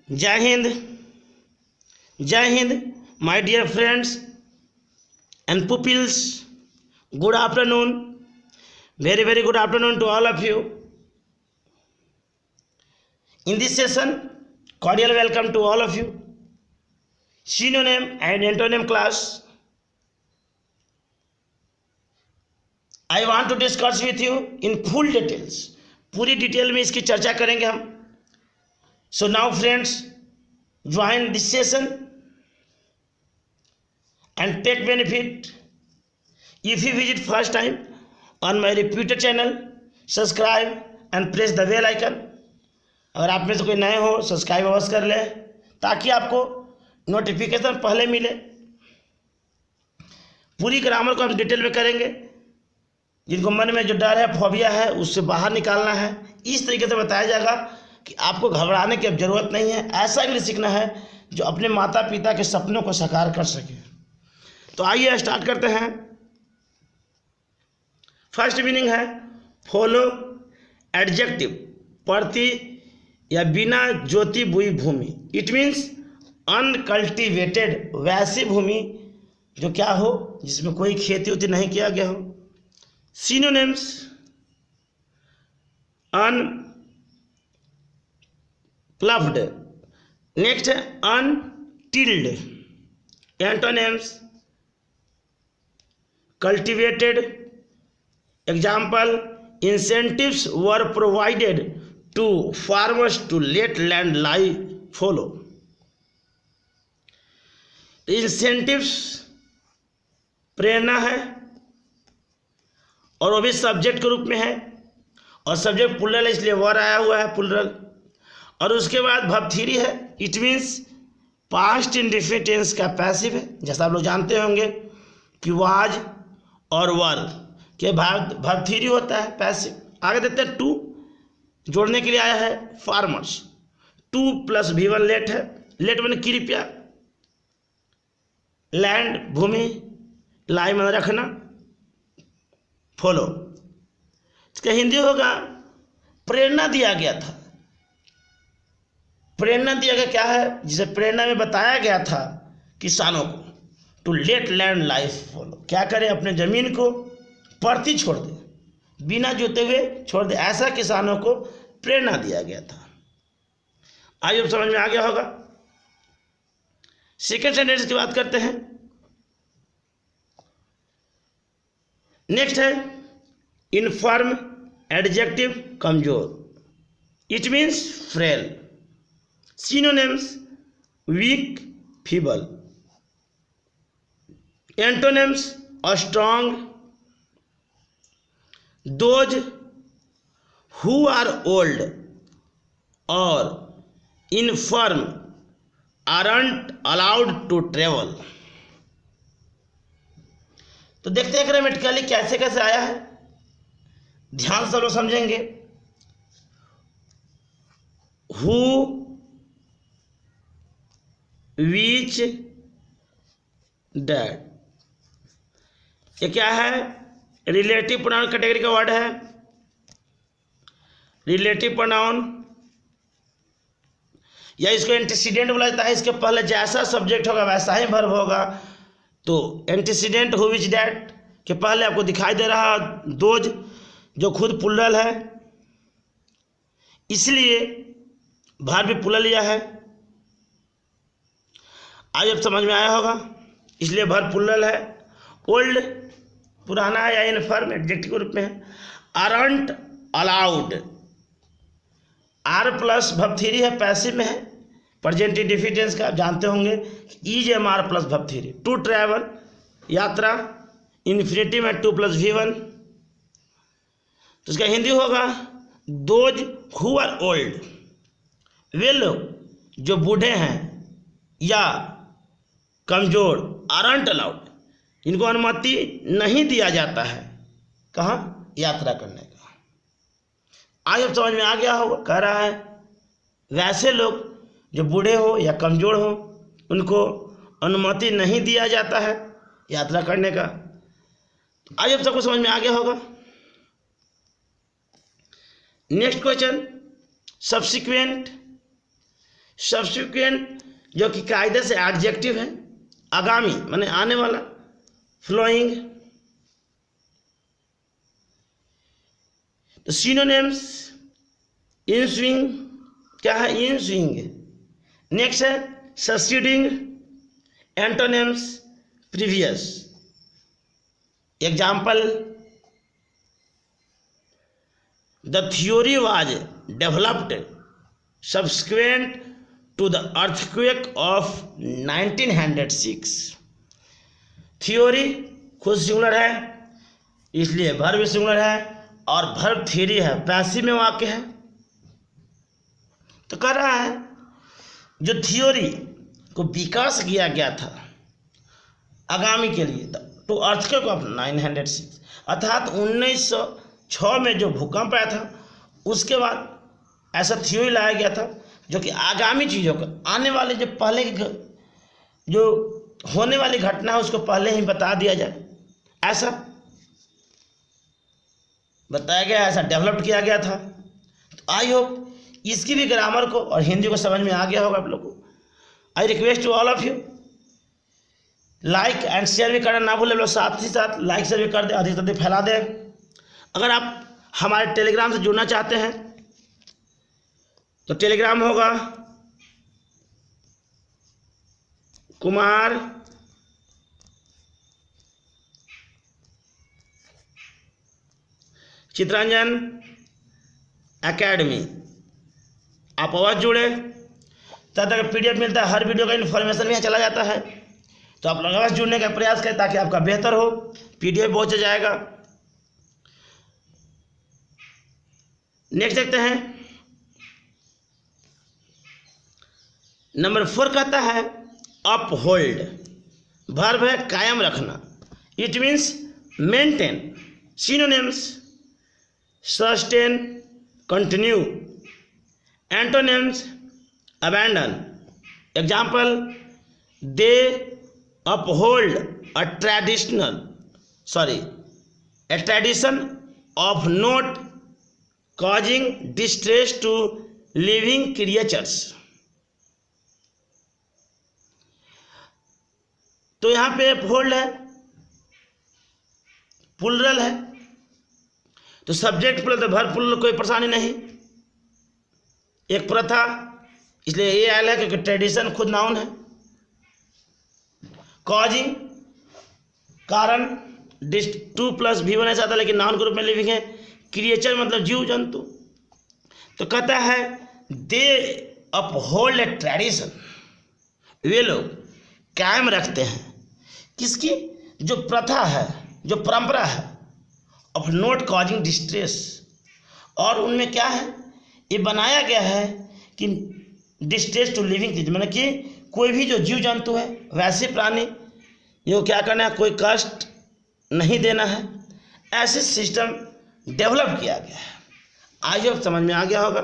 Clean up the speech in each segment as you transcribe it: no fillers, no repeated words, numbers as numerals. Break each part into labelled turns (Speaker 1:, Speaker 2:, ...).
Speaker 1: जय हिंद, जय Hind, my dear friends and pupils. Good afternoon, very good afternoon to all of you. In this session, cordial welcome to all of you. Synonym and antonym class. I want to discuss with you in full details. पूरी detail में इसकी चर्चा करेंगे हम. So now friends, join this session and take benefit. If you visit first time on my reputed channel, subscribe and press the bell icon. अगर आप में से कोई नए हो, सब्सक्राइब अवश्य कर ले ताकि आपको नोटिफिकेशन पहले मिले. पूरी ग्रामर को हम डिटेल में करेंगे. जिनको मन में जो डर है, फोबिया है, उससे बाहर निकालना है. इस तरीके से बताया जाएगा कि आपको घबराने की अब जरूरत नहीं है. ऐसा इंग्लिश सीखना है जो अपने माता पिता के सपनों को साकार कर सके. तो आइए स्टार्ट करते हैं. फर्स्ट मीनिंग है फॉलो एडजेक्टिव, प्रति या बिना जोती बुई भूमि. इट मीन्स अनकल्टिवेटेड, वैसी भूमि जो क्या हो, जिसमें कोई खेती उती नहीं किया गया हो. सिनोनिम्स अनप्लफ्ड, नेक्स्ट है untilled. Antonyms cultivated. Example, incentives were provided to farmers to let land lie fallow. Incentives प्रेरणा है और वो भी सब्जेक्ट के रूप में है और सब्जेक्ट प्लूरल है, इसलिए वर आया हुआ है प्लूरल. और उसके बाद वर्ब थ्री है. It means past indefinite tense का पैसिव है. जैसा आप लोग जानते होंगे कि वाज और वर के वर्ब थ्री होता है पैसिव. आगे देते हैं टू, जोड़ने के लिए आया है farmers. To plus V1 let है. लेट मैंने कृपया, लैंड भूमि, लाई मन रखना, फॉलो. इसका हिंदी होगा प्रेरणा दिया गया था. प्रेरणा दिया गया क्या है, जिसे प्रेरणा में बताया गया था किसानों को to let land life follow. क्या करें, अपने जमीन को परती छोड़ दे, बिना जोते हुए छोड़ दे. ऐसा किसानों को प्रेरणा दिया गया था. आइए अब समझ में आ गया होगा. सेकेंड सेंटेंस की बात करते हैं. नेक्स्ट है इनफर्म एडजेक्टिव, कमजोर. It means frail. Synonyms weak, feeble. Antonyms strong. Those who are old और infirm aren't allowed to travel. तो देखते हैं ग्रामेटिकली कैसे कैसे आया है. ध्यान से लोग समझेंगे. Who, which, that. ये क्या है, रिलेटिव प्रोनाउन कैटेगरी का वर्ड है. रिलेटिव प्रोनाउन या इसको एंटीसीडेंट बोला जाता है. इसके पहले जैसा सब्जेक्ट होगा वैसा ही वर्ब होगा. तो एंटीसीडेंट हु विच डैट के पहले आपको दिखाई दे रहा दोज, जो खुद प्लूरल है, इसलिए वर्ब भी प्लूरल लिया है. आज अब समझ में आया होगा, इसलिए वर्ब प्लूरल है. ओल्ड पुराना है या इनफर्म एडजेक्टिव के रूप में है. Aren't allowed, are plus verb three है, पैसिव में है. प्रेजेंट इंडेफिनिट का आप जानते होंगे, is am are plus verb three. To travel, यात्रा. इन्फिनिटिव में टू प्लस V1. तो इसका हिंदी होगा दोज हु आर ओल्ड, वे लोग जो बूढ़े हैं या कमजोर, आरंट अलाउड, इनको अनुमति नहीं दिया जाता है. कहाँ, यात्रा करने का. आज अब समझ में आ गया होगा. कह रहा है वैसे लोग जो बूढ़े हो या कमजोर हो, उनको अनुमति नहीं दिया जाता है यात्रा करने का. तो आज अब सबको समझ में आ गया होगा. Next question, subsequent. सब्सिक्वेंट जो कि कायदे से एडजेक्टिव है, आगामी माने आने वाला, फ्लोइंग। तो सिनोनिम्स, इन स्विंग क्या है, इन स्विंग। नेक्स्ट है succeeding, antonyms, previous. Example, the theory was developed subsequent to the earthquake of 1906। Theory खुद सिंगुलर है इसलिए वर्ब सिंगुलर है, और वर्ब थ्योरी है, पैसिव में वाक्य है। तो कह रहा है जो थ्योरी को विकास किया गया था आगामी के लिए टू अर्थक्वेक ऑफ 906, अर्थात 1906 में जो भूकंप आया था उसके बाद ऐसा थ्योरी लाया गया था जो कि आगामी चीज़ों को, आने वाले जो पहले की जो होने वाली घटना है उसको पहले ही बता दिया जाए, ऐसा बताया गया, ऐसा डेवलप किया गया था। तो आई होप इसकी भी ग्रामर को और हिंदी को समझ में आ गया होगा आप लोगों को। I request to all of you, like and share भी करना ना भूलें लोग, साथ ही साथ लाइक शेयर भी कर दें, अधिक से अधिक फैला दें। अगर आप हमारे टेलीग्राम से जुड़ना चाहते हैं तो टेलीग्राम होगा कुमार चितरंजन एकेडमी। आप अवश्य जुड़े, तब तक PDF मिलता है, हर वीडियो का इन्फॉर्मेशन भी यहाँ चला जाता है। तो आप लोग अवश्य जुड़ने का प्रयास करें ताकि आपका बेहतर हो, PDF पहुँच जाएगा। नेक्स्ट देखते हैं, नंबर 4 कहता है अपहोल्ड, वर्ब है कायम रखना, it means maintain. Synonyms, sustain, continue, antonyms, abandon. Example, they uphold a tradition of not causing distress to living creatures। तो यहाँ पे अपहोल्ड है, प्लुरल है, तो सब्जेक्ट प्लुरल तो वर्ब प्लुरल, कोई परेशानी नहीं। एक प्रथा इसलिए ये आयल है क्योंकि ट्रेडिशन खुद नाउन है। कॉजिंग कारण, टू प्लस भी होना चाहता लेकिन नाउन के रूप में लिविंग है। क्रिएचर मतलब जीव जंतु। तो कहता है दे अपहोल्ड ए ट्रेडिशन, वे लोग कायम रखते हैं किसकी, जो प्रथा है, जो परंपरा है, ऑफ नॉट कॉजिंग डिस्ट्रेस। और उनमें क्या है, ये बनाया गया है कि डिस्ट्रेस टू लिविंग चीज, मतलब कि कोई भी जो जीव जंतु है, वैसे प्राणी, ये क्या करना है, कोई कष्ट नहीं देना है, ऐसे सिस्टम डेवलप किया गया है। आज अब समझ में आ गया होगा।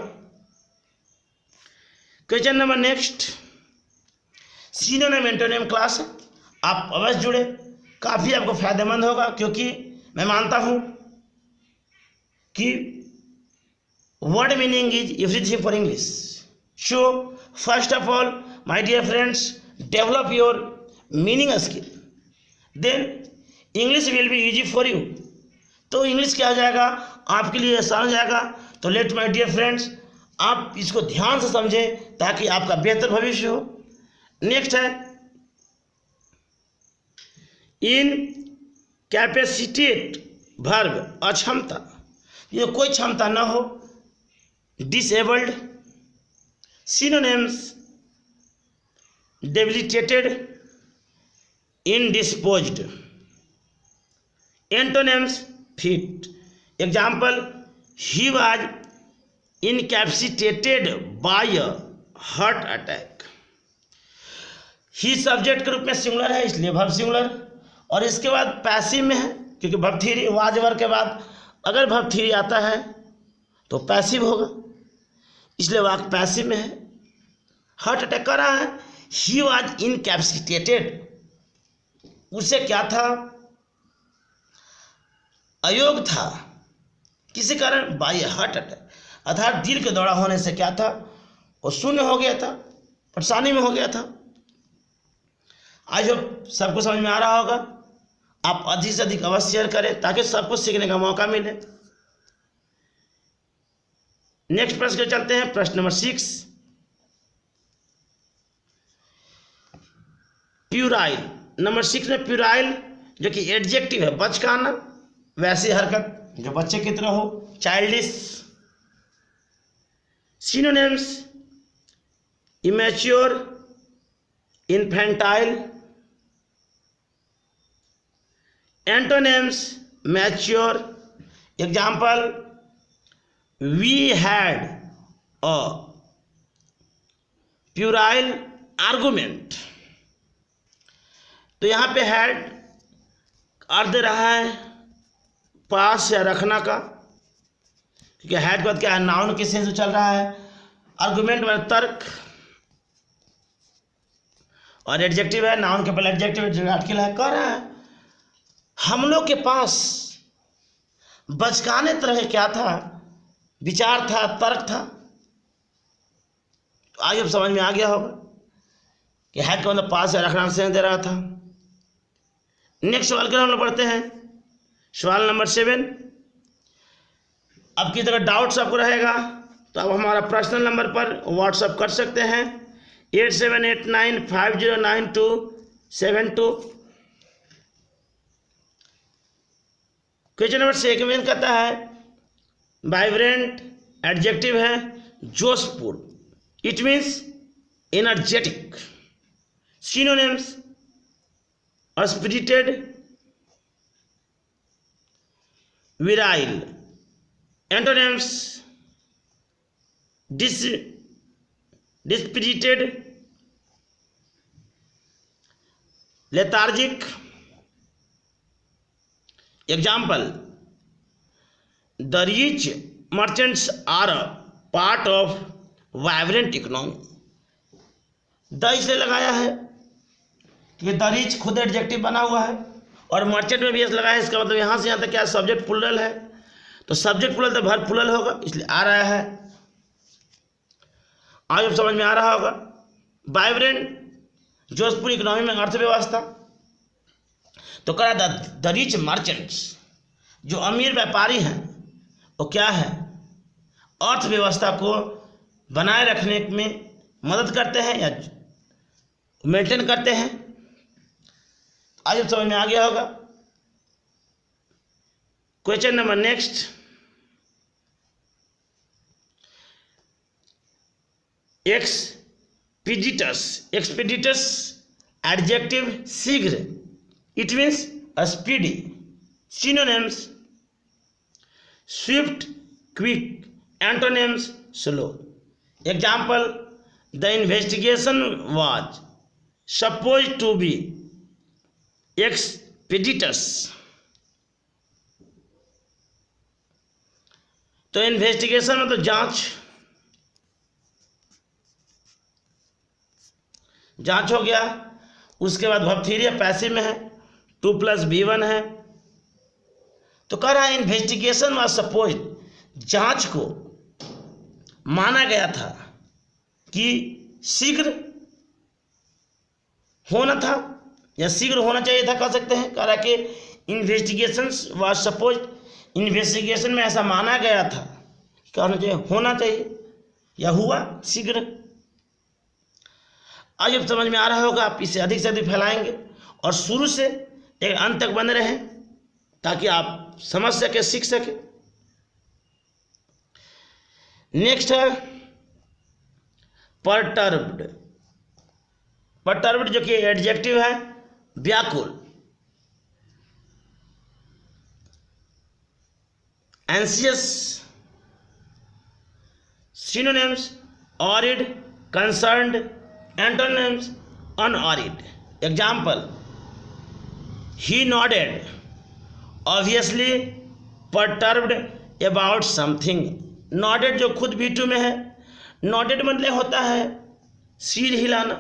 Speaker 1: Question number next, synonym antonym class है, आप अवश्य जुड़े, काफ़ी आपको फायदेमंद होगा, क्योंकि मैं मानता हूँ कि word meaning is everything for English. So first of all my dear friends, develop your meaning skill, then English will be easy for you. तो इंग्लिश क्या हो जाएगा, आपके लिए आसान हो जाएगा। तो लेट माय डियर फ्रेंड्स, आप इसको ध्यान से समझें ताकि आपका बेहतर भविष्य हो। नेक्स्ट है इन कैपेसिटेट, वर्ब अक्षमता, ये कोई क्षमता ना हो, disabled. Synonyms, debilitated, indisposed. Antonyms, fit. Example, he was incapacitated by a heart attack. He subject के रूप में सिंगुलर है इसलिए वर्ब सिंगुलर, और इसके बाद पैसिव में है क्योंकि वर्ब थ्री, वाज वर्ब के बाद अगर वर्ब थ्री आता है तो पैसिव होगा, इसलिए वाक्य पैसिव में है। हार्ट अटैक कर रहा है, ही वाज इनकैपेसिटेटेड, उसे क्या था, अयोग था, किसी कारण बाय हार्ट अटैक, अर्थात दिल के दौरा होने से क्या था, वो शून्य हो गया था, परेशानी में हो गया था। आज सबको समझ में आ रहा होगा। आप अधिक से अधिक अवश्य शेयर करें ताकि सबको सीखने का मौका मिले। नेक्स्ट प्रश्न के चलते हैं, प्रश्न नंबर 6। प्यूराइल, नंबर 6 में प्यूराइल जो कि एडजेक्टिव है, बचकाना, वैसी हरकत जो बच्चे की तरह हो, childish. Synonyms, immature, infantile. Antonyms, mature. Example, we had a puerile argument. तो यहाँ पे हैड अर्थ दे रहा है पास या रखना का, क्योंकि हैड का क्या है, नाउन के सेंस में चल रहा है। आर्गुमेंट में तर्क, और एडजेक्टिव है, नाउन के पहले एडजेक्टिव आर्टिकल है। कह रहा है हम लोग के पास बचकाने तरह क्या था, विचार था, तर्क था। तो आज अब समझ में आ गया होगा कि हैड का मतलब पास या रखना सेंस दे रहा था। नेक्स्ट सवाल का हम लोग पढ़ते हैं, सवाल नंबर 7। अब की तरह डाउट्स आपको रहेगा तो आप हमारा पर्सनल नंबर पर व्हाट्सएप कर सकते हैं 8789509272। क्वेश्चन नंबर 6 में कहता है वाइब्रेंट एडजेक्टिव है, जोशफुल, it means energetic. Synonyms, spirited, virile. Antonyms, dispirited, lethargic. Example, the rich merchants are a part of vibrant economy. The इसलिए लगाया है कि द रिच खुद एडजेक्टिव बना हुआ है और मर्चेंट में भी एस लगा है। इसका मतलब यहाँ से यहाँ तक क्या सब्जेक्ट प्लूरल है, तो सब्जेक्ट प्लूरल तो वर्ब प्लूरल होगा, इसलिए आ रहा है। आज अब समझ में आ रहा होगा। वाइब्रेंट जोधपुर इकोनॉमी में अर्थव्यवस्था। तो कह रहा द रिच मर्चेंट्स, जो अमीर व्यापारी हैं वो क्या है, अर्थव्यवस्था को बनाए रखने में मदद करते हैं या मेंटेन करते हैं। आज अब समझ में आ गया होगा। Question number next, expeditious adjective शीघ्र, it means speedy. Synonyms, swift, quick. Antonyms, slow. Example, the investigation was suppose to be expeditious. तो इन्वेस्टिगेशन मतलब जांच हो गया। उसके बाद वर्ब 3 पैसिव में है, 2 + B1 है। तो कह रहा है इन्वेस्टिगेशन वाज सपोज, जांच को माना गया था कि शीघ्र होना था या शीघ्र होना चाहिए था, कह सकते हैं। कह रहा है कि इन्वेस्टिगेशन वाज सपोज, इन्वेस्टिगेशन में ऐसा माना गया था, क्या होना चाहिए, होना चाहिए या हुआ शीघ्र। आज अब समझ में आ रहा होगा। आप इसे अधिक से अधिक फैलाएंगे और शुरू से एक अंत तक बने रहें ताकि आप समझ सके, सीख सके। नेक्स्ट है परटर्ब्ड। परटर्ब्ड जो कि एडजेक्टिव है, व्याकुल। Anxious. Synonyms, worried, concerned. Antonyms, unworried. Example, he nodded, obviously perturbed about something. Nodded जो खुद V2 में है, नॉडेड मतलब होता है सिर हिलाना,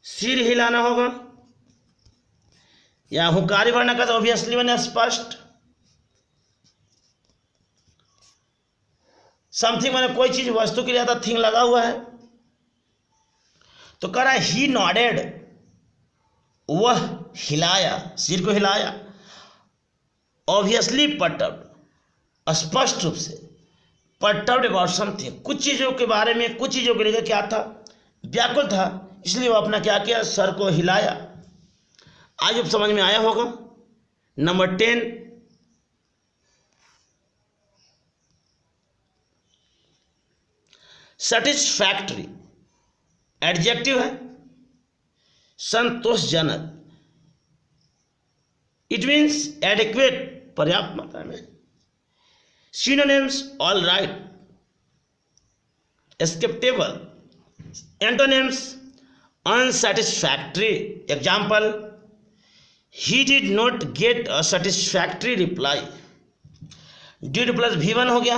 Speaker 1: सिर हिलाना होगा, या हुकारी वर्ण का, तो ऑब्वियसली बने स्पष्ट। समथिंग मैंने कोई चीज, वस्तु के लिए आता थिंग लगा हुआ है, तो कह रहा है ही नॉडेड, वह हिलाया, सिर को हिलाया। ऑब्वियसली पर्टर्ब्ड, स्पष्ट रूप से पर्टर्ब्ड अबाउट समथिंग, कुछ चीज़ों के बारे में, कुछ चीज़ों को लेकर क्या था, व्याकुल था, इसलिए वो अपना क्या किया, सर को हिलाया। आज अब समझ में आया होगा। नंबर 10, सेटिस्फैक्टरी एडजेक्टिव है, संतोषजनक, इट मीन्स एडिक्वेट, पर्याप्त मात्रा में। Synonyms all right, acceptable, antonyms unsatisfactory. Example, he did not get a satisfactory reply, did plus V1 हो गया,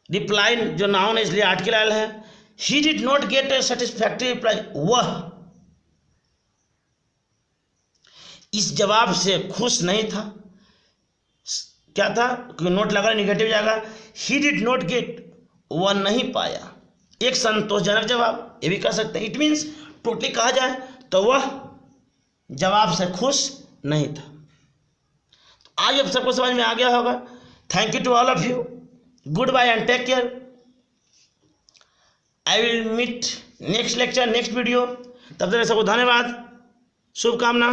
Speaker 1: रिप्लाई जो नाउन है इसलिए आर्टिकल है। ही did not get a satisfactory reply, वह इस जवाब से खुश नहीं था। क्या था, नोट लगा, निगेटिव जाएगा। ही डिड नॉट गेट, वह नहीं पाया एक संतोषजनक जवाब, ये भी कह सकते हैं। इट मीन्स टोटली कहा जाए तो वह जवाब से खुश नहीं था। तो आज अब सबको समझ में आ गया होगा। Thank you to all of you, goodbye and take care. I will meet next lecture, next video. तब तक सबको धन्यवाद, शुभकामना।